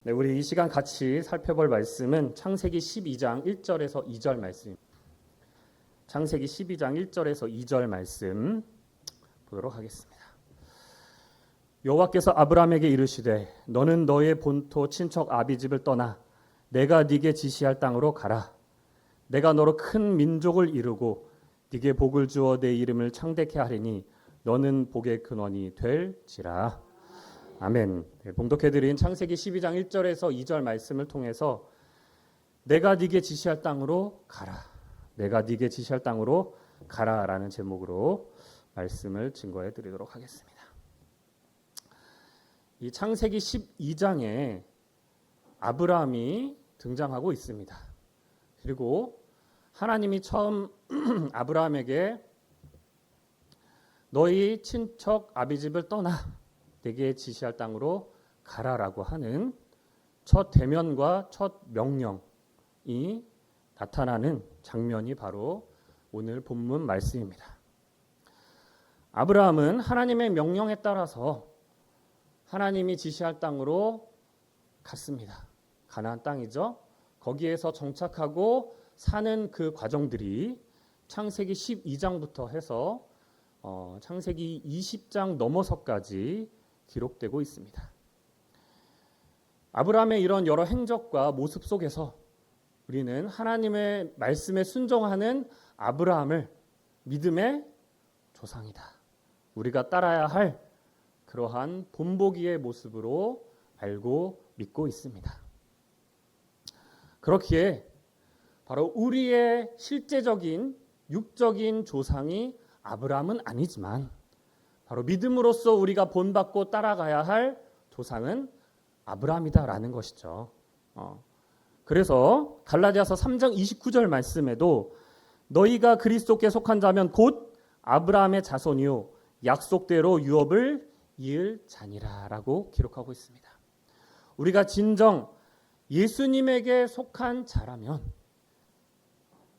네, 우리 이 시간 같이 살펴볼 말씀은 창세기 12장 1절에서 2절 말씀입니다. 창세기 12장 1절에서 2절 말씀 보도록 하겠습니다. 여호와께서 아브라함에게 이르시되 너는 너의 본토 친척 아비집을 떠나 내가 네게 지시할 땅으로 가라. 내가 너로 큰 민족을 이루고 네게 복을 주어 내 이름을 창대케 하리니 너는 복의 근원이 될지라. 아멘. 봉독해드린 창세기 12장 1절에서 2절 말씀을 통해서 내가 네게 지시할 땅으로 가라. 내가 네게 지시할 땅으로 가라라는 제목으로 말씀을 증거해 드리도록 하겠습니다. 이 창세기 12장에 아브라함이 등장하고 있습니다. 그리고 하나님이 처음 아브라함에게 너희 친척 아비집을 떠나 내게 지시할 땅으로 가라라고 하는 첫 대면과 첫 명령이 나타나는 장면이 바로 오늘 본문 말씀입니다. 아브라함은 하나님의 명령에 따라서 하나님이 지시할 땅으로 갔습니다. 가나안 땅이죠. 거기에서 정착하고 사는 그 과정들이 창세기 12장부터 해서 창세기 20장 넘어서까지 기록되고 있습니다. 아브라함의 이런 여러 행적과 모습 속에서 우리는 하나님의 말씀에 순종하는 아브라함을 믿음의 조상이다, 우리가 따라야 할 그러한 본보기의 모습으로 알고 믿고 있습니다. 그렇기에 바로 우리의 실제적인 육적인 조상이 아브라함은 아니지만 바로 믿음으로써 우리가 본받고 따라가야 할 조상은 아브라함이다라는 것이죠. 그래서 갈라디아서 3장 29절 말씀에도 너희가 그리스도께 속한 자면 곧 아브라함의 자손이요 약속대로 유업을 이을 자니라라고 기록하고 있습니다. 우리가 진정 예수님에게 속한 자라면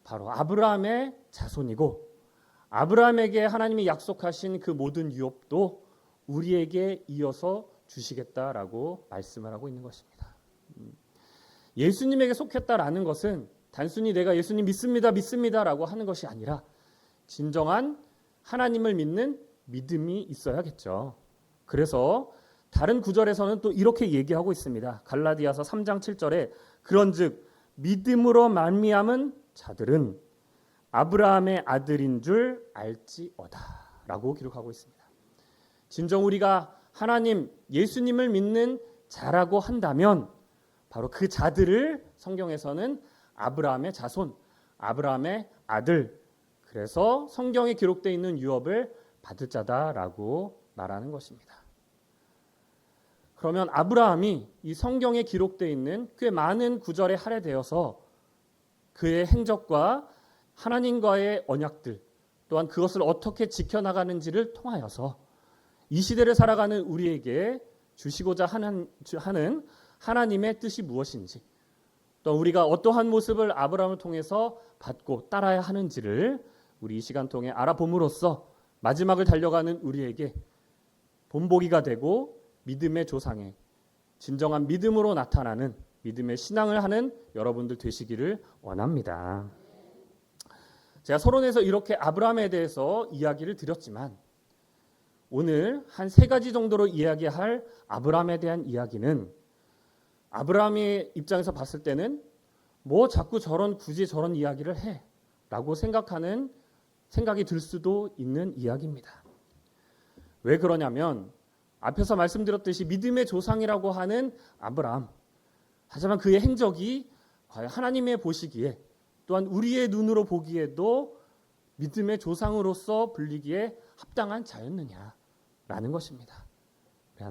바로 아브라함의 자손이고 아브라함에게 하나님이 약속하신 그 모든 유업도 우리에게 이어서 주시겠다라고 말씀을 하고 있는 것입니다. 예수님에게 속했다라는 것은 단순히 내가 예수님 믿습니다라고 하는 것이 아니라 진정한 하나님을 믿는 믿음이 있어야겠죠. 그래서 다른 구절에서는 또 이렇게 얘기하고 있습니다. 갈라디아서 3장 7절에 그런즉 믿음으로 말미암은 자들은 아브라함의 아들인 줄 알지어다라고 기록하고 있습니다. 진정 우리가 하나님 예수님을 믿는 자라고 한다면 바로 그 자들을 성경에서는 아브라함의 자손, 아브라함의 아들, 그래서 성경에 기록되어 있는 유업을 받을 자다라고 말하는 것입니다. 그러면 아브라함이 이 성경에 기록되어 있는 꽤 많은 구절에 할애되어서 그의 행적과 하나님과의 언약들 또한 그것을 어떻게 지켜나가는지를 통하여서 이 시대를 살아가는 우리에게 주시고자 하는 하나님의 뜻이 무엇인지 또 우리가 어떠한 모습을 아브라함을 통해서 받고 따라야 하는지를 우리 이 시간 통해 알아봄으로써 마지막을 달려가는 우리에게 본보기가 되고 믿음의 조상의 진정한 믿음으로 나타나는 믿음의 신앙을 하는 여러분들 되시기를 원합니다. 제가 서론에서 이렇게 아브라함에 대해서 이야기를 드렸지만 오늘 한 3가지 정도로 이야기할 아브라함에 대한 이야기는 아브라함의 입장에서 봤을 때는 뭐 자꾸 굳이 저런 이야기를 해 라고 생각하는 생각이 들 수도 있는 이야기입니다. 왜 그러냐면 앞에서 말씀드렸듯이 믿음의 조상이라고 하는 아브라함, 하지만 그의 행적이 과연 하나님의 보시기에 또한 우리의 눈으로 보기에도 믿음의 조상으로서 불리기에 합당한 자였느냐라는 것입니다.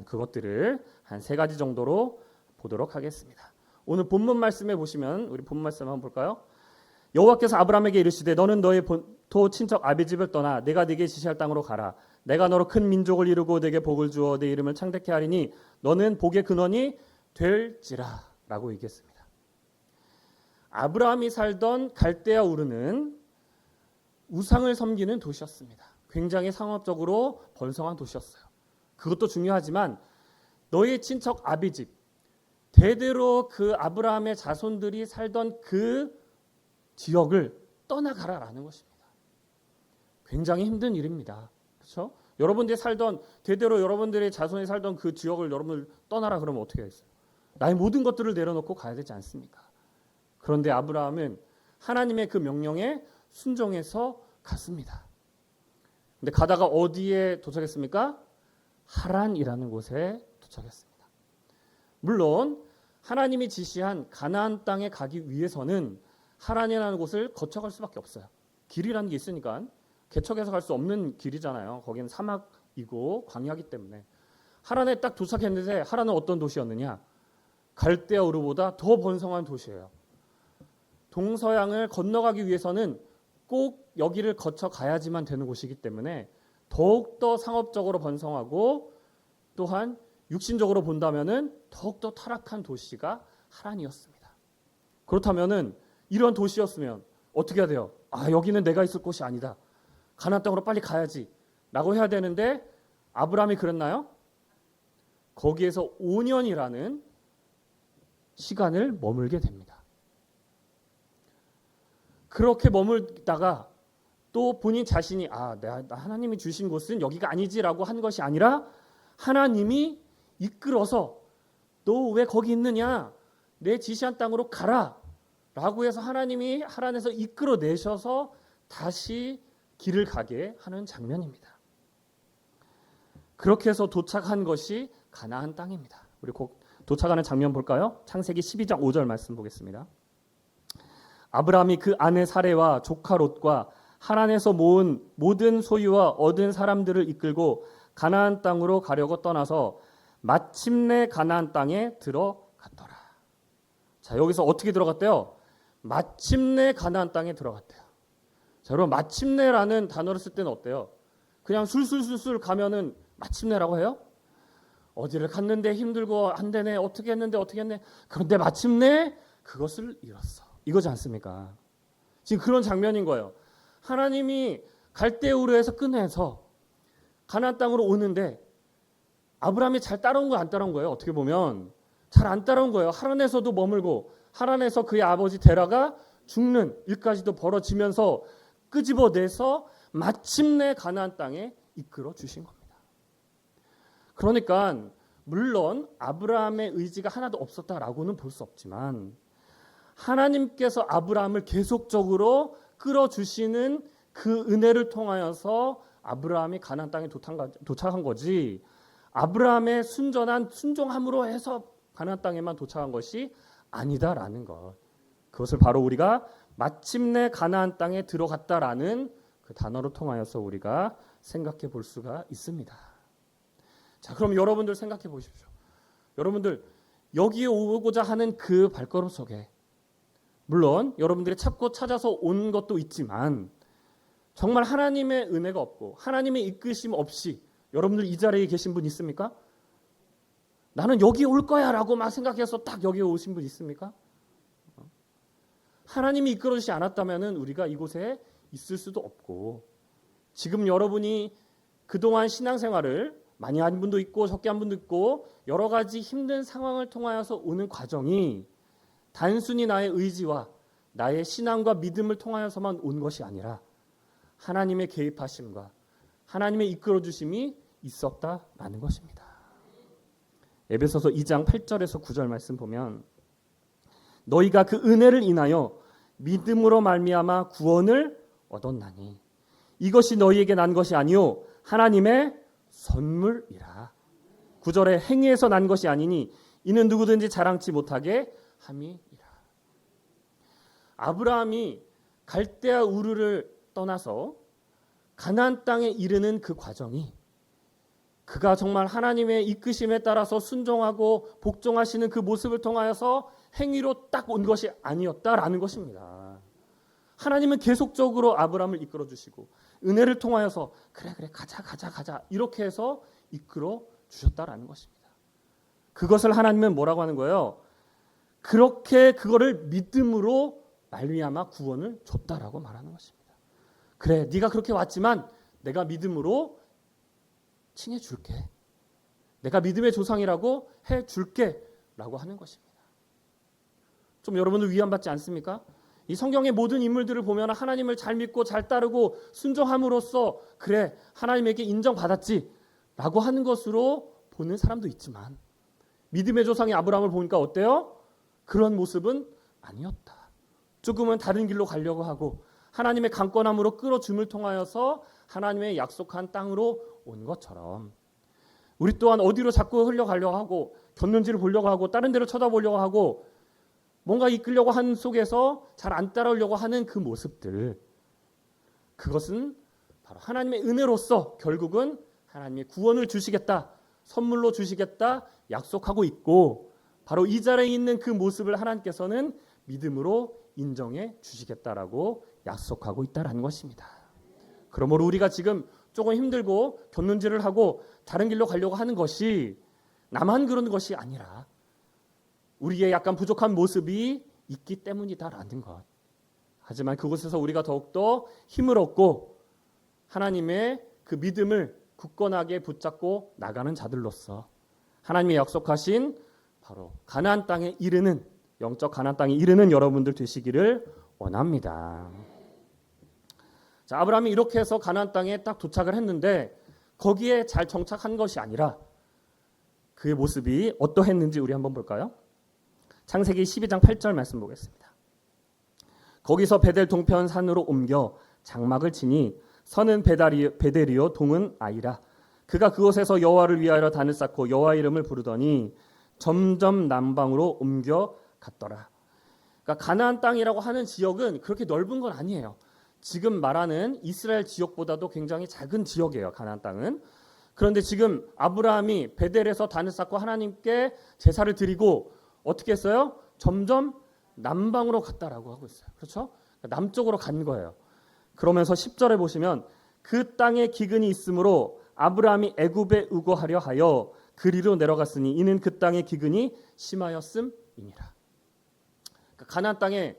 그것들을 한 3가지 정도로 보도록 하겠습니다. 오늘 본문 말씀에 보시면 우리 본문 말씀 한번 볼까요? 여호와께서 아브라함에게 이르시되 너는 너의 본토 친척 아비집을 떠나 내가 네게 지시할 땅으로 가라. 내가 너로 큰 민족을 이루고 네게 복을 주어 내 이름을 창대케 하리니 너는 복의 근원이 될지라 라고 얘기했습니다. 아브라함이 살던 갈대아 우르는 우상을 섬기는 도시였습니다. 굉장히 상업적으로 번성한 도시였어요. 그것도 중요하지만 너의 친척 아비집, 대대로 그 아브라함의 자손들이 살던 그 지역을 떠나가라라는 것입니다. 굉장히 힘든 일입니다. 그렇죠? 여러분들이 살던 대대로 여러분들의 자손이 살던 그 지역을 여러분들 떠나라 그러면 어떻게 하겠어요? 나의 모든 것들을 내려놓고 가야 되지 않습니까? 그런데 아브라함은 하나님의 그 명령에 순종해서 갔습니다. 근데 가다가 어디에 도착했습니까? 하란이라는 곳에 도착했습니다. 물론 하나님이 지시한 가나안 땅에 가기 위해서는 하란이라는 곳을 거쳐갈 수밖에 없어요. 길이라는 게 있으니까 개척해서 갈 수 없는 길이잖아요. 거기는 사막이고 광야이기 때문에. 하란에 딱 도착했는데 하란은 어떤 도시였느냐? 갈대아 우르보다 더 번성한 도시예요. 동서양을 건너가기 위해서는 꼭 여기를 거쳐 가야지만 되는 곳이기 때문에 더욱더 상업적으로 번성하고 또한 육신적으로 본다면은 더욱더 타락한 도시가 하란이었습니다. 그렇다면은 이런 도시였으면 어떻게 해야 돼요? 아, 여기는 내가 있을 곳이 아니다. 가나안 땅으로 빨리 가야지 라고 해야 되는데 아브라함이 그랬나요? 거기에서 5년이라는 시간을 머물게 됩니다. 그렇게 머물다가 또 본인 자신이 하나님이 주신 곳은 여기가 아니지라고 한 것이 아니라 하나님이 이끌어서 너 왜 거기 있느냐? 내 지시한 땅으로 가라 라고 해서 하나님이 하란에서 이끌어내셔서 다시 길을 가게 하는 장면입니다. 그렇게 해서 도착한 것이 가나안 땅입니다. 우리 곧 도착하는 장면 볼까요? 창세기 12장 5절 말씀 보겠습니다. 아브라함이 그 아내 사레와 조카 롯과 하란에서 모은 모든 소유와 얻은 사람들을 이끌고 가나안 땅으로 가려고 떠나서 마침내 가나안 땅에 들어갔더라. 자, 여기서 어떻게 들어갔대요? 마침내 가나안 땅에 들어갔대요. 자, 여러분 마침내라는 단어를 쓸 때는 어때요? 그냥 술술술술 가면은 마침내라고 해요? 어디를 갔는데 힘들고 안 되네, 어떻게 했는데 그런데 마침내 그것을 이뤘어. 이거지 않습니까? 지금 그런 장면인 거예요. 하나님이 갈대우르에서 끝내서 가나안 땅으로 오는데 아브라함이 잘 따라온 거예요, 안 따라온 거예요? 어떻게 보면 잘 안 따라온 거예요. 하란에서도 머물고 하란에서 그의 아버지 데라가 죽는 일까지도 벌어지면서 끄집어내서 마침내 가나안 땅에 이끌어 주신 겁니다. 그러니까 물론 아브라함의 의지가 하나도 없었다라고는 볼 수 없지만 하나님께서 아브라함을 계속적으로 끌어주시는 그 은혜를 통하여서 아브라함이 가나안 땅에 도착한 거지, 아브라함의 순전한 순종함으로 해서 가나안 땅에만 도착한 것이 아니다라는 것. 그것을 바로 우리가 마침내 가나안 땅에 들어갔다라는 그 단어로 통하여서 우리가 생각해 볼 수가 있습니다. 자, 그럼 여러분들 생각해 보십시오. 여러분들 여기에 오고자 하는 그 발걸음 속에 물론 여러분들이 찾고 찾아서 온 것도 있지만 정말 하나님의 은혜가 없고 하나님의 이끄심 없이 여러분들 이 자리에 계신 분 있습니까? 나는 여기 올 거야 라고 막 생각해서 딱 여기에 오신 분 있습니까? 하나님이 이끌어주지 않았다면 우리가 이곳에 있을 수도 없고, 지금 여러분이 그동안 신앙생활을 많이 한 분도 있고 적게 한 분도 있고 여러 가지 힘든 상황을 통하여서 오는 과정이 단순히 나의 의지와 나의 신앙과 믿음을 통하여서만 온 것이 아니라 하나님의 개입하심과 하나님의 이끌어주심이 있었다라는 것입니다. 에베소서 2장 8절에서 9절 말씀 보면 너희가 그 은혜를 인하여 믿음으로 말미암아 구원을 얻었나니 이것이 너희에게 난 것이 아니요 하나님의 선물이라. 9절에 행위에서 난 것이 아니니 이는 누구든지 자랑치 못하게 함이니라. 아브라함이 갈대아 우르를 떠나서 가나안 땅에 이르는 그 과정이 그가 정말 하나님의 이끄심에 따라서 순종하고 복종하시는 그 모습을 통하여서 행위로 딱 온 것이 아니었다라는 것입니다. 하나님은 계속적으로 아브라함을 이끌어 주시고 은혜를 통하여서 그래 가자 이렇게 해서 이끌어 주셨다라는 것입니다. 그것을 하나님은 뭐라고 하는 거예요? 그렇게 그거를 믿음으로 말미암아 구원을 줬다라고 말하는 것입니다. 그래, 네가 그렇게 왔지만 내가 믿음으로 칭해 줄게. 내가 믿음의 조상이라고 해 줄게 라고 하는 것입니다. 좀 여러분들 위안받지 않습니까? 이 성경의 모든 인물들을 보면 하나님을 잘 믿고 잘 따르고 순종함으로써 그래 하나님에게 인정받았지 라고 하는 것으로 보는 사람도 있지만 믿음의 조상의 아브라함을 보니까 어때요? 그런 모습은 아니었다. 조금은 다른 길로 가려고 하고 하나님의 강권함으로 끌어줌을 통하여서 하나님의 약속한 땅으로 온 것처럼 우리 또한 어디로 자꾸 흘러가려고 하고 겼는지를 보려고 하고 다른 데로 쳐다보려고 하고 뭔가 이끌려고 하는 속에서 잘 안 따라오려고 하는 그 모습들, 그것은 바로 하나님의 은혜로서 결국은 하나님의 구원을 주시겠다, 선물로 주시겠다 약속하고 있고 바로 이 자리에 있는 그 모습을 하나님께서는 믿음으로 인정해 주시겠다라고 약속하고 있다라는 것입니다. 그러므로 우리가 지금 조금 힘들고 곁눈질을 하고 다른 길로 가려고 하는 것이 나만 그런 것이 아니라 우리의 약간 부족한 모습이 있기 때문이다라는 것. 하지만 그곳에서 우리가 더욱더 힘을 얻고 하나님의 그 믿음을 굳건하게 붙잡고 나가는 자들로서 하나님의 약속하신 바로 가나안 땅에 이르는 영적 가나안 땅에 이르는 여러분들 되시기를 원합니다. 자, 아브라함이 이렇게 해서 가나안 땅에 딱 도착을 했는데 거기에 잘 정착한 것이 아니라 그의 모습이 어떠했는지 우리 한번 볼까요? 창세기 12장 8절 말씀 보겠습니다. 거기서 베델 동편 산으로 옮겨 장막을 치니 서는 베델이요 동은 아이라. 그가 그곳에서 여호와를 위하여 단을 쌓고 여호와 이름을 부르더니 점점 남방으로 옮겨 갔더라. 그러니까 가나안 땅이라고 하는 지역은 그렇게 넓은 건 아니에요. 지금 말하는 이스라엘 지역보다도 굉장히 작은 지역이에요. 가나안 땅은. 그런데 지금 아브라함이 베델에서 단을 쌓고 하나님께 제사를 드리고 어떻게 했어요? 점점 남방으로 갔다라고 하고 있어요. 그렇죠? 남쪽으로 간 거예요. 그러면서 10절에 보시면 그 땅에 기근이 있으므로 아브라함이 애굽에 우거하려 하여 그리로 내려갔으니 이는 그 땅의 기근이 심하였음이니라. 그러니까 가나안 땅에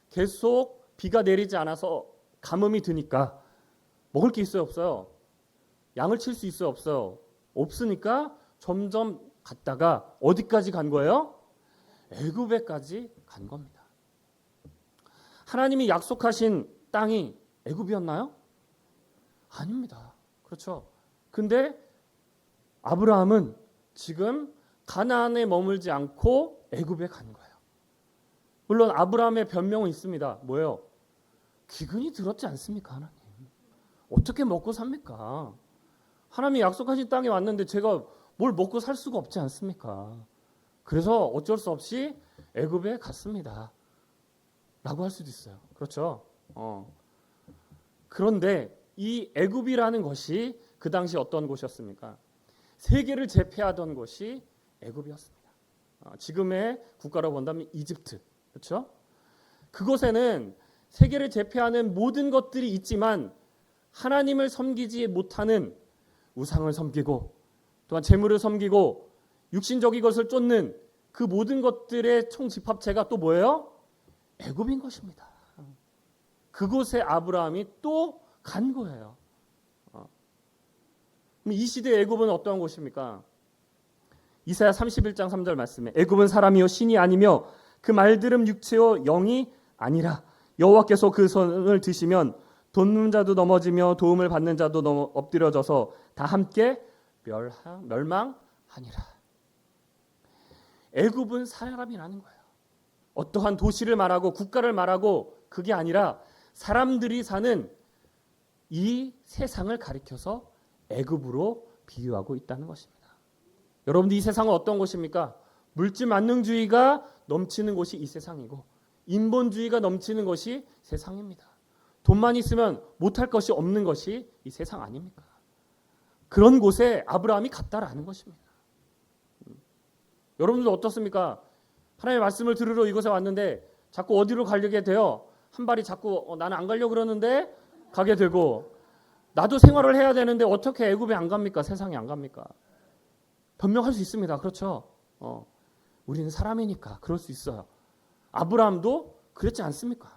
계속 비가 내리지 않아서 가뭄이 드니까 먹을 게 있어요, 없어요? 양을 칠 수 있어요, 없어요? 없으니까 점점 갔다가 어디까지 간 거예요? 애굽에까지 간 겁니다. 하나님이 약속하신 땅이 애굽이었나요? 아닙니다. 그렇죠? 근데 아브라함은 지금 가나안에 머물지 않고 애굽에 간 거예요. 물론 아브라함의 변명은 있습니다. 뭐예요? 기근이 들었지 않습니까, 하나님? 어떻게 먹고 삽니까? 하나님이 약속하신 땅에 왔는데 제가 뭘 먹고 살 수가 없지 않습니까? 그래서 어쩔 수 없이 애굽에 갔습니다. 라고 할 수도 있어요. 그렇죠? 그런데 이 애굽이라는 것이 그 당시 어떤 곳이었습니까? 세계를 제패하던 곳이 애굽이었습니다. 지금의 국가로 본다면 이집트. 그렇죠? 그곳에는 세계를 제패하는 모든 것들이 있지만 하나님을 섬기지 못하는 우상을 섬기고 또한 재물을 섬기고 육신적인 것을 쫓는 그 모든 것들의 총집합체가 또 뭐예요? 애굽인 것입니다. 그곳에 아브라함이 또 간 거예요. 이 시대의 애굽은 어떠한 곳입니까? 이사야 31장 3절 말씀에 애굽은 사람이요 신이 아니며 그 말들은 육체요 영이 아니라 여호와께서 그 손을 드시면 돕는 자도 넘어지며 도움을 받는 자도 엎드려져서 다 함께 멸망하니라. 애굽은 사람이라는 거예요. 어떠한 도시를 말하고 국가를 말하고 그게 아니라 사람들이 사는 이 세상을 가리켜서 애굽으로 비유하고 있다는 것입니다. 여러분들 이 세상은 어떤 곳입니까? 물질 만능주의가 넘치는 곳이 이 세상이고 인본주의가 넘치는 것이 세상입니다. 돈만 있으면 못할 것이 없는 것이 이 세상 아닙니까? 그런 곳에 아브라함이 갔다라는 것입니다. 여러분들 어떻습니까? 하나님의 말씀을 들으러 이곳에 왔는데 자꾸 어디로 가려게 돼요? 한 발이 자꾸 나는 안 가려고 그러는데 가게 되고 나도 생활을 해야 되는데 어떻게 애굽에 안 갑니까? 세상에 안 갑니까? 변명할 수 있습니다. 그렇죠? 우리는 사람이니까 그럴 수 있어요. 아브라함도 그랬지 않습니까?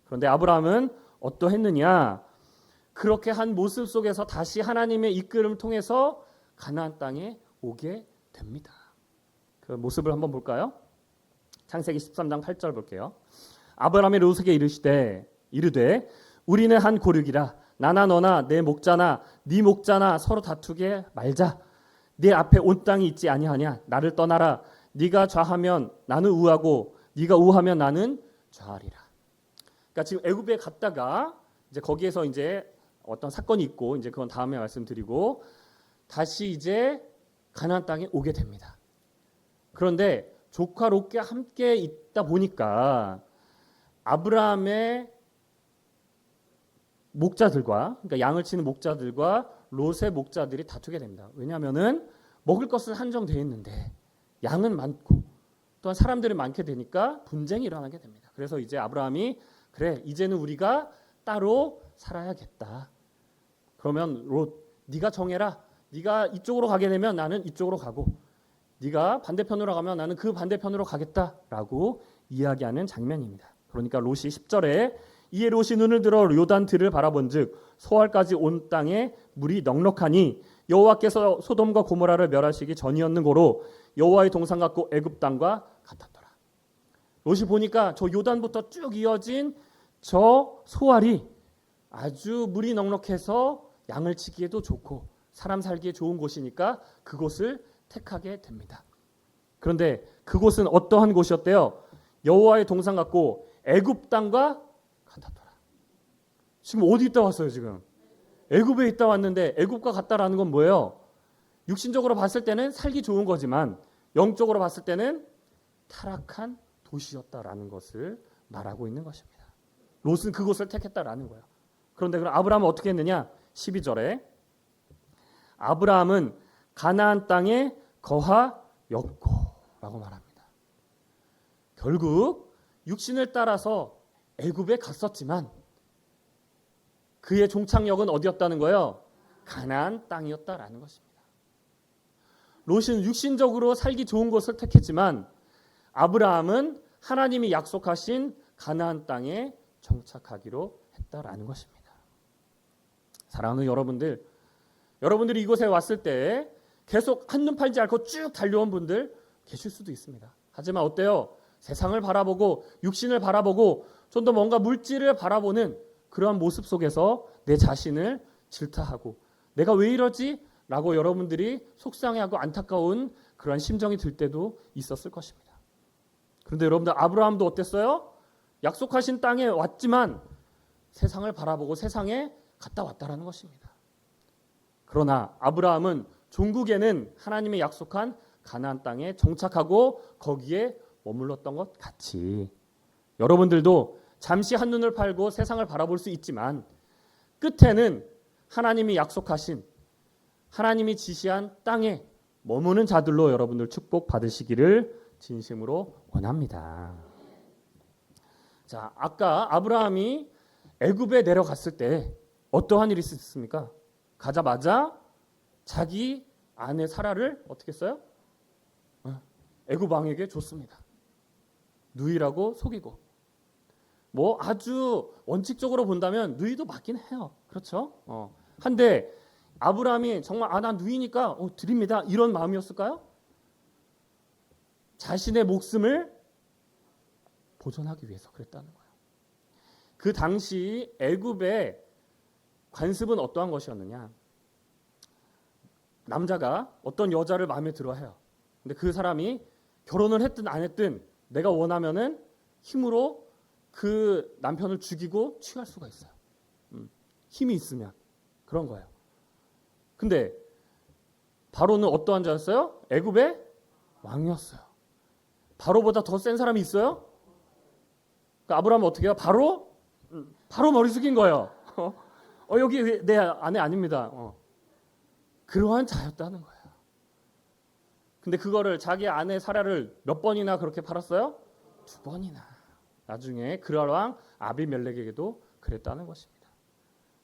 그런데 아브라함은 어떠했느냐? 그렇게 한 모습 속에서 다시 하나님의 이끌음을 통해서 가나안 땅에 오게 됩니다. 그 모습을 한번 볼까요? 창세기 13장 8절 볼게요. 아브라함이 롯에게 이르되 우리는 한 고륙이라 나나 너나 내 목자나 네 목자나 서로 다투게 말자. 네 앞에 온 땅이 있지 아니하냐. 나를 떠나라. 네가 좌하면 나는 우하고 네가 우하면 나는 좌하리라. 그러니까 지금 애굽에 갔다가 이제 거기에서 이제 어떤 사건이 있고 이제 그건 다음에 말씀드리고 다시 이제 가나안 땅에 오게 됩니다. 그런데 조카 롯과 함께 있다 보니까 아브라함의 목자들과 그러니까 양을 치는 목자들과 롯의 목자들이 다투게 됩니다. 왜냐하면은 먹을 것은 한정되어 있는데 양은 많고 또한 사람들이 많게 되니까 분쟁이 일어나게 됩니다. 그래서 이제 아브라함이 그래 이제는 우리가 따로 살아야겠다. 그러면 롯 네가 정해라. 네가 이쪽으로 가게 되면 나는 이쪽으로 가고 네가 반대편으로 가면 나는 그 반대편으로 가겠다라고 이야기하는 장면입니다. 그러니까 롯이 10절에 이에 롯이 눈을 들어 요단 들을 바라본즉 소알까지 온 땅에 물이 넉넉하니 여호와께서 소돔과 고모라를 멸하시기 전이었는고로 여호와의 동상 같고 애굽 땅과 같았더라. 롯이 보니까 저 요단부터 쭉 이어진 저 소알이 아주 물이 넉넉해서 양을 치기에도 좋고 사람 살기에 좋은 곳이니까 그곳을 택하게 됩니다. 그런데 그곳은 어떠한 곳이었대요? 여호와의 동상 같고 애굽 땅과 같았더라. 지금 어디 있다 왔어요? 지금 애굽에 있다 왔는데 애굽과 같다라는 건 뭐예요? 육신적으로 봤을 때는 살기 좋은 거지만 영적으로 봤을 때는 타락한 도시였다라는 것을 말하고 있는 것입니다. 롯은 그곳을 택했다라는 거예요. 그런데 그럼 아브라함은 어떻게 했느냐? 12절에 아브라함은 가나안 땅에 거하였고 라고 말합니다. 결국 육신을 따라서 애굽에 갔었지만 그의 종착역은 어디였다는 거예요? 가나안 땅이었다라는 것입니다. 롯은 육신적으로 살기 좋은 곳을 택했지만 아브라함은 하나님이 약속하신 가나안 땅에 정착하기로 했다라는 것입니다. 사랑하는 여러분들이 이곳에 왔을 때 계속 한눈 팔지 않고 쭉 달려온 분들 계실 수도 있습니다. 하지만 어때요? 세상을 바라보고 육신을 바라보고 좀 더 뭔가 물질을 바라보는 그러한 모습 속에서 내 자신을 질타하고 내가 왜 이러지? 라고 여러분들이 속상해하고 안타까운 그러한 심정이 들 때도 있었을 것입니다. 그런데 여러분들 아브라함도 어땠어요? 약속하신 땅에 왔지만 세상을 바라보고 세상에 갔다 왔다라는 것입니다. 그러나 아브라함은 종국에는 하나님의 약속한 가나안 땅에 정착하고 거기에 머물렀던 것 같이 여러분들도 잠시 한눈을 팔고 세상을 바라볼 수 있지만 끝에는 하나님이 약속하신 하나님이 지시한 땅에 머무는 자들로 여러분들 축복 받으시기를 진심으로 원합니다. 자, 아까 아브라함이 애굽에 내려갔을 때 어떠한 일이 있었습니까? 가자마자 자기 아내 사라를 어떻게 했어요? 애굽 왕에게 줬습니다. 누이라고 속이고 뭐 아주 원칙적으로 본다면 누이도 맞긴 해요. 그렇죠? 한데 아브라함이 정말 나 누이니까 드립니다. 이런 마음이었을까요? 자신의 목숨을 보존하기 위해서 그랬다는 거예요. 그 당시 애굽의 관습은 어떠한 것이었느냐? 남자가 어떤 여자를 마음에 들어해요. 근데 그 사람이 결혼을 했든 안 했든 내가 원하면은 힘으로 그 남편을 죽이고 취할 수가 있어요. 힘이 있으면 그런 거예요. 근데 바로는 어떠한 자였어요? 애굽의 왕이었어요. 바로보다 더 센 사람이 있어요? 그러니까 아브라함은 어떻게 해요? 바로 머리 숙인 거예요. 여기 내 아내 아닙니다. 그러한 자였다는 거예요. 근데 그거를 자기 아내 사라를 몇 번이나 그렇게 팔았어요? 2번이나. 나중에 그랄 왕 아비멜렉에게도 그랬다는 것입니다.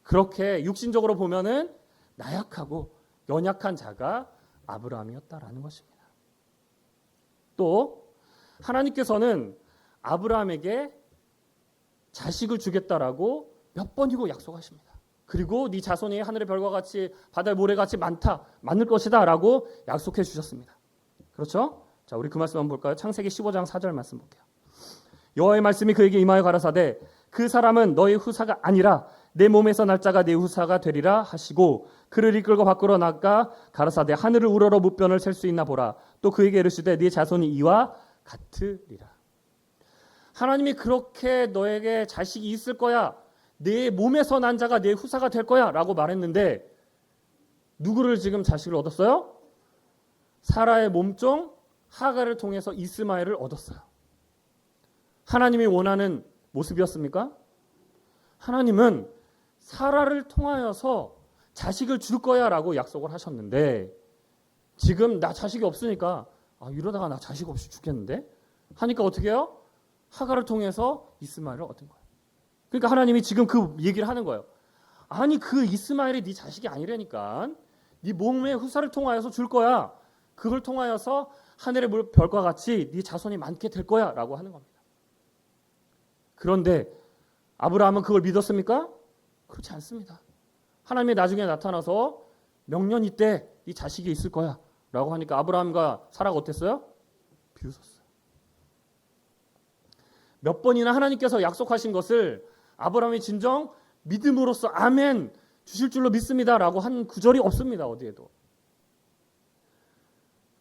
그렇게 육신적으로 보면은 나약하고 연약한 자가 아브라함이었다라는 것입니다. 또 하나님께서는 아브라함에게 자식을 주겠다라고 몇 번이고 약속하십니다. 그리고 네 자손이 하늘의 별과 같이 바다의 모래같이 많을 것이다 라고 약속해 주셨습니다. 그렇죠? 자, 우리 그 말씀 한번 볼까요? 창세기 15장 4절 말씀 볼게요. 여호와의 말씀이 그에게 임하여 가라사대 그 사람은 너의 후사가 아니라 내 몸에서 날 자가 내 후사가 되리라 하시고 그를 이끌고 밖으로 나가 가라사대 하늘을 우러러 무변을 셀 수 있나 보라. 또 그에게 이르시되 네 자손이 이와 같으리라. 하나님이 그렇게 너에게 자식이 있을 거야. 내 몸에서 난 자가 내 후사가 될 거야 라고 말했는데 누구를 지금 자식을 얻었어요? 사라의 몸종 하갈을 통해서 이스마엘을 얻었어요. 하나님이 원하는 모습이었습니까? 하나님은 사라를 통하여서 자식을 줄 거야 라고 약속을 하셨는데 지금 나 자식이 없으니까 이러다가 나 자식 없이 죽겠는데 하니까 어떻게 해요? 하갈을 통해서 이스마엘을 얻은 거예요. 그러니까 하나님이 지금 그 얘기를 하는 거예요. 아니 그 이스마엘이 네 자식이 아니라니까 네 몸의 후사를 통하여서 줄 거야. 그걸 통하여서 하늘의 별과 같이 네 자손이 많게 될 거야 라고 하는 겁니다. 그런데 아브라함은 그걸 믿었습니까? 그렇지 않습니다. 하나님이 나중에 나타나서 명년 이때 네 자식이 있을 거야 라고 하니까 아브라함과 사라가 어땠어요? 비웃었어요. 몇 번이나 하나님께서 약속하신 것을 아브라함이 진정 믿음으로써 아멘 주실 줄로 믿습니다 라고 한 구절이 없습니다. 어디에도.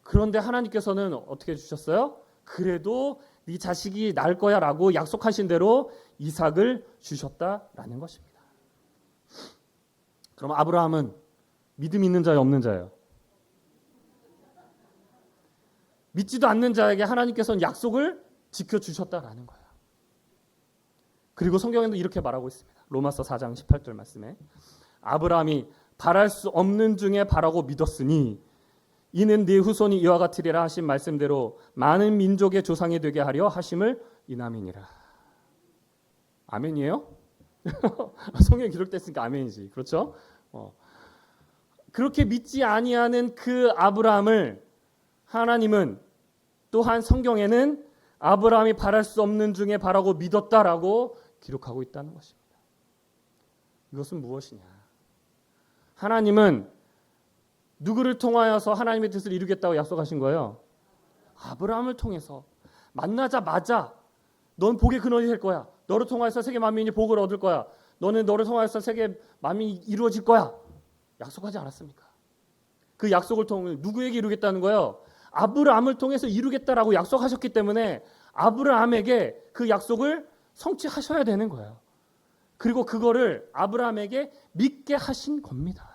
그런데 하나님께서는 어떻게 주셨어요? 그래도 네 자식이 날 거야 라고 약속하신 대로 이삭을 주셨다라는 것입니다. 그럼 아브라함은 믿음 있는 자예요, 없는 자예요? 믿지도 않는 자에게 하나님께서는 약속을 지켜주셨다라는 거예요. 그리고 성경에도 이렇게 말하고 있습니다. 로마서 4장 18절 말씀에 아브라함이 바랄 수 없는 중에 바라고 믿었으니 이는 네 후손이 이와 같으리라 하신 말씀대로 많은 민족의 조상이 되게 하려 하심을 인함이니라. 아멘이에요? 성경에 기록됐으니까 아멘이지. 그렇죠? 그렇게 믿지 아니하는 그 아브라함을 하나님은 또한 성경에는 아브라함이 바랄 수 없는 중에 바라고 믿었다라고 기록하고 있다는 것입니다. 이것은 무엇이냐? 하나님은 누구를 통하여서 하나님의 뜻을 이루겠다고 약속하신 거예요? 아브라함을 통해서. 만나자마자 넌 복의 근원이 될 거야. 너를 통하여서 세계 만민이 복을 얻을 거야. 너는 너를 통하여서 세계 만민이 이루어질 거야. 약속하지 않았습니까? 그 약속을 통해 누구에게 이루겠다는 거예요? 아브라함을 통해서 이루겠다라고 약속하셨기 때문에 아브라함에게 그 약속을 성취하셔야 되는 거예요. 그리고 그거를 아브라함에게 믿게 하신 겁니다.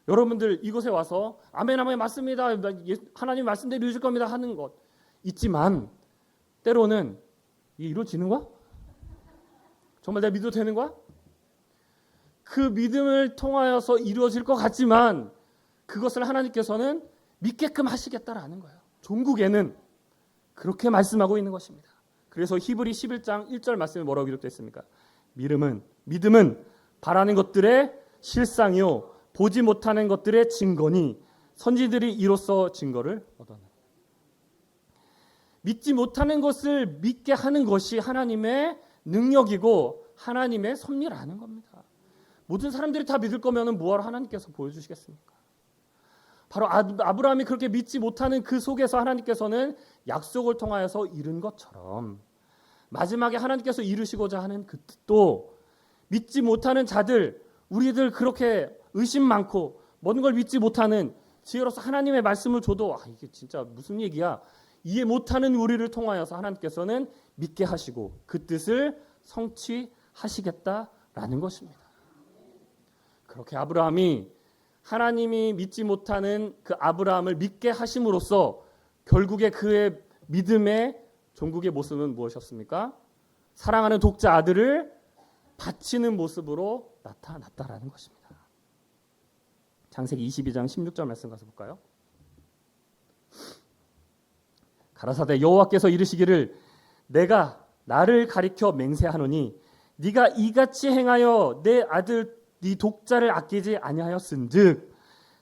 여러분들 이곳에 와서 아멘 아멘 맞습니다. 하나님 말씀대로 이루어질 겁니다 하는 것 있지만 때로는 이게 이루어지는 거야? 정말 내가 믿어도 되는 거야? 그 믿음을 통하여서 이루어질 것 같지만 그것을 하나님께서는 믿게끔 하시겠다라는 거예요. 종국에는 그렇게 말씀하고 있는 것입니다. 그래서 히브리 11장 1절 말씀에 뭐라고 기록되어 있습니까? 믿음은 바라는 것들의 실상이요 보지 못하는 것들의 증거니 선지들이 이로써 증거를 얻었느니라. 믿지 못하는 것을 믿게 하는 것이 하나님의 능력이고 하나님의 섭리라는 겁니다. 모든 사람들이 다 믿을 거면 뭐하러 하나님께서 보여주시겠습니까? 바로 아브라함이 그렇게 믿지 못하는 그 속에서 하나님께서는 약속을 통하여서 이룬 것처럼 마지막에 하나님께서 이루시고자 하는 그 뜻도 믿지 못하는 자들, 우리들 그렇게 의심 많고 모든 걸 믿지 못하는 지혜로서 하나님의 말씀을 줘도 이게 진짜 무슨 얘기야? 이해 못하는 우리를 통하여서 하나님께서는 믿게 하시고 그 뜻을 성취하시겠다라는 것입니다. 그렇게 아브라함이 하나님이 믿지 못하는 그 아브라함을 믿게 하심으로써 결국에 그의 믿음의 종국의 모습은 무엇이었습니까? 사랑하는 독자 아들을 바치는 모습으로 나타났다라는 것입니다. 창세기 22장 16절 말씀 가서 볼까요? 가라사대 여호와께서 이르시기를 내가 나를 가리켜 맹세하노니 네가 이같이 행하여 내 아들 네 독자를 아끼지 아니하였은즉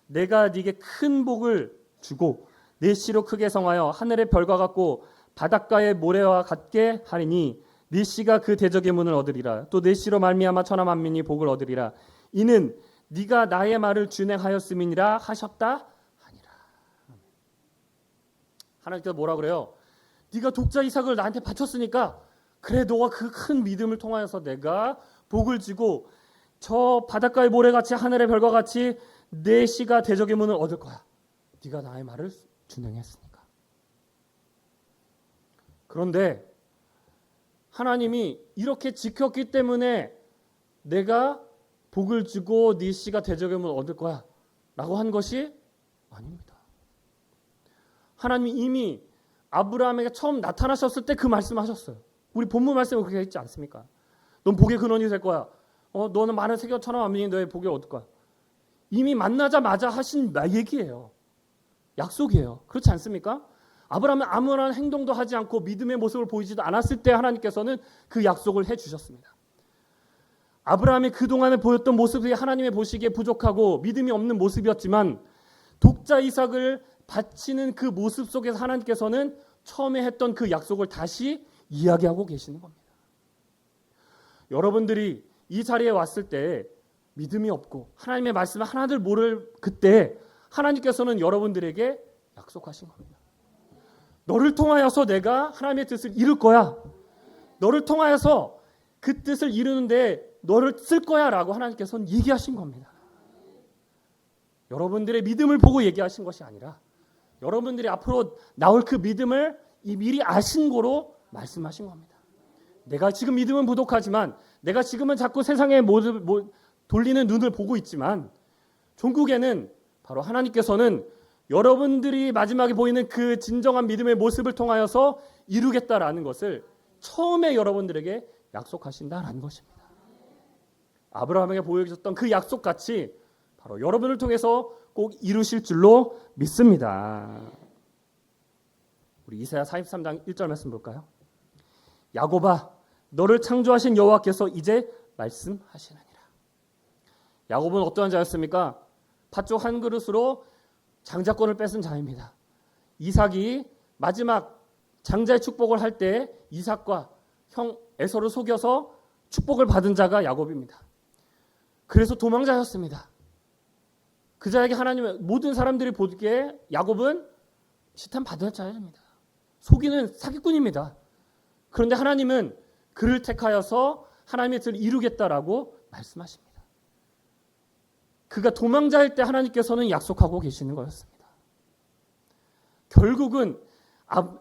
내가 네게 큰 복을 주고 내 씨로 크게 성하여 하늘의 별과 같고 바닷가의 모래와 같게 하리니 네 씨가 그 대적의 문을 얻으리라. 또 내 씨로 말미암아 천하 만민이 복을 얻으리라. 이는 네가 나의 말을 준행하였음이니라 하셨다 하니라. 하나님께서 뭐라 그래요? 네가 독자 이삭을 나한테 바쳤으니까 그래, 너가 그 큰 믿음을 통하여서 내가 복을 주고 저 바닷가의 모래같이 하늘의 별과 같이 내 씨가 대적의 문을 얻을 거야. 네가 나의 말을 준행했으니까. 그런데 하나님이 이렇게 지켰기 때문에 내가 복을 주고 네 씨가 대적의 문을 얻을 거야 라고 한 것이 아닙니다. 하나님이 이미 아브라함에게 처음 나타나셨을 때 그 말씀하셨어요. 우리 본문 말씀에 그렇게 있지 않습니까? 넌 복의 근원이 될 거야. 너는 많은 세계천하 만민이 너의 복을 얻을 거야. 이미 만나자마자 하신 얘기예요. 약속이에요. 그렇지 않습니까? 아브라함은 아무런 행동도 하지 않고 믿음의 모습을 보이지도 않았을 때 하나님께서는 그 약속을 해주셨습니다. 아브라함이 그동안에 보였던 모습이 하나님의 보시기에 부족하고 믿음이 없는 모습이었지만 독자 이삭을 바치는 그 모습 속에서 하나님께서는 처음에 했던 그 약속을 다시 이야기하고 계시는 겁니다. 여러분들이 이 자리에 왔을 때 믿음이 없고 하나님의 말씀을 하나들 모를 그때 하나님께서는 여러분들에게 약속하신 겁니다. 너를 통하여서 내가 하나님의 뜻을 이룰 거야. 너를 통하여서 그 뜻을 이루는데 너를 쓸 거야 라고 하나님께서는 얘기하신 겁니다. 여러분들의 믿음을 보고 얘기하신 것이 아니라 여러분들이 앞으로 나올 그 믿음을 미리 아신 거로 말씀하신 겁니다. 내가 지금 믿음은 부족하지만 내가 지금은 자꾸 세상의 돌리는 눈을 보고 있지만 종국에는 바로 하나님께서는 여러분들이 마지막에 보이는 그 진정한 믿음의 모습을 통하여서 이루겠다라는 것을 처음에 여러분들에게 약속하신다라는 것입니다. 아브라함에게 보여주셨던 그 약속같이 바로 여러분을 통해서 꼭 이루실 줄로 믿습니다. 우리 이사야 43장 1절 말씀 볼까요? 야곱아, 너를 창조하신 여호와께서 이제 말씀하시느니라. 야곱은 어떠한 자였습니까? 팥죽 한 그릇으로 장자권을 뺏은 자입니다. 이삭이 마지막 장자의 축복을 할 때 이삭과 형 에서를 속여서 축복을 받은 자가 야곱입니다. 그래서 도망자였습니다. 그 자에게 하나님은 모든 사람들이 보기에 야곱은 시탄받을 자입니다. 속이는 사기꾼입니다. 그런데 하나님은 그를 택하여서 하나님의 뜻을 이루겠다라고 말씀하십니다. 그가 도망자일 때 하나님께서는 약속하고 계시는 거였습니다. 결국은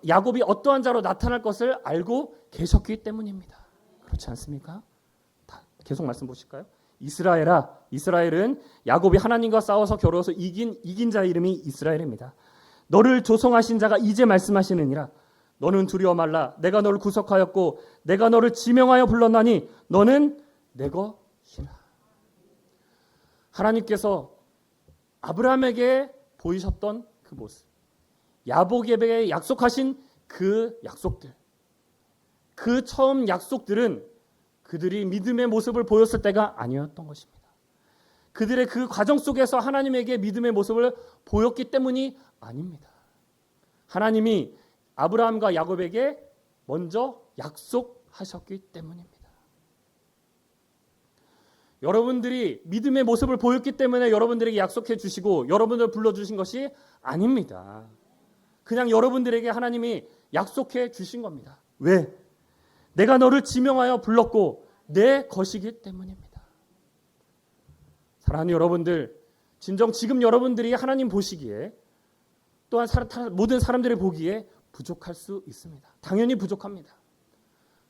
야곱이 어떠한 자로 나타날 것을 알고 계셨기 때문입니다. 그렇지 않습니까? 계속 말씀 보실까요? 이스라엘아, 이스라엘은 야곱이 하나님과 싸워서 겨루어서 이긴 자의 이름이 이스라엘입니다. 너를 조성하신 자가 이제 말씀하시느니라. 너는 두려워 말라. 내가 너를 구속하였고 내가 너를 지명하여 불렀나니 너는 내 것이라. 하나님께서 아브라함에게 보이셨던 그 모습, 야곱에게 약속하신 그 약속들, 그 처음 약속들은 그들이 믿음의 모습을 보였을 때가 아니었던 것입니다. 그들의 그 과정 속에서 하나님에게 믿음의 모습을 보였기 때문이 아닙니다. 하나님이 아브라함과 야곱에게 먼저 약속하셨기 때문입니다. 여러분들이 믿음의 모습을 보였기 때문에 여러분들에게 약속해 주시고 여러분들을 불러주신 것이 아닙니다. 그냥 여러분들에게 하나님이 약속해 주신 겁니다. 왜? 내가 너를 지명하여 불렀고 내 것이기 때문입니다. 사랑하는 여러분들, 진정 지금 여러분들이 하나님 보시기에 또한 모든 사람들이 보기에 부족할 수 있습니다. 당연히 부족합니다.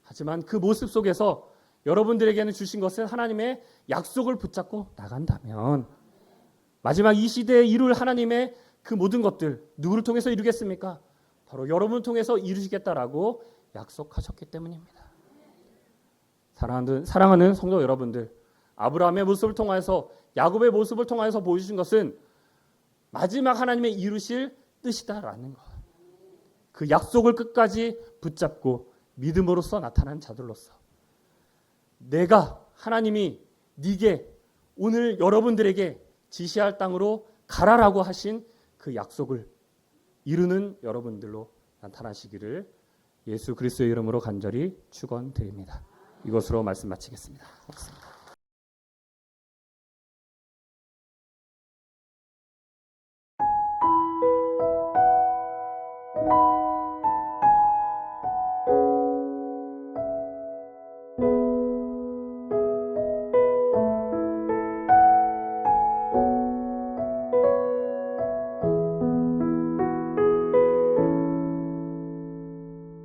하지만 그 모습 속에서 여러분들에게는 주신 것은 하나님의 약속을 붙잡고 나간다면 마지막 이 시대에 이룰 하나님의 그 모든 것들 누구를 통해서 이루겠습니까? 바로 여러분을 통해서 이루시겠다라고 약속하셨기 때문입니다. 사랑하는 성도 여러분들, 아브라함의 모습을 통해서 야곱의 모습을 통해서 보여주신 것은 마지막 하나님의 이루실 뜻이다라는 것. 그 약속을 끝까지 붙잡고 믿음으로써 나타난 자들로서 내가 하나님이 네게 오늘 여러분들에게 지시할 땅으로 가라라고 하신 그 약속을 이루는 여러분들로 나타나시기를 예수 그리스도의 이름으로 간절히 축원드립니다. 이것으로 말씀 마치겠습니다. 고맙습니다.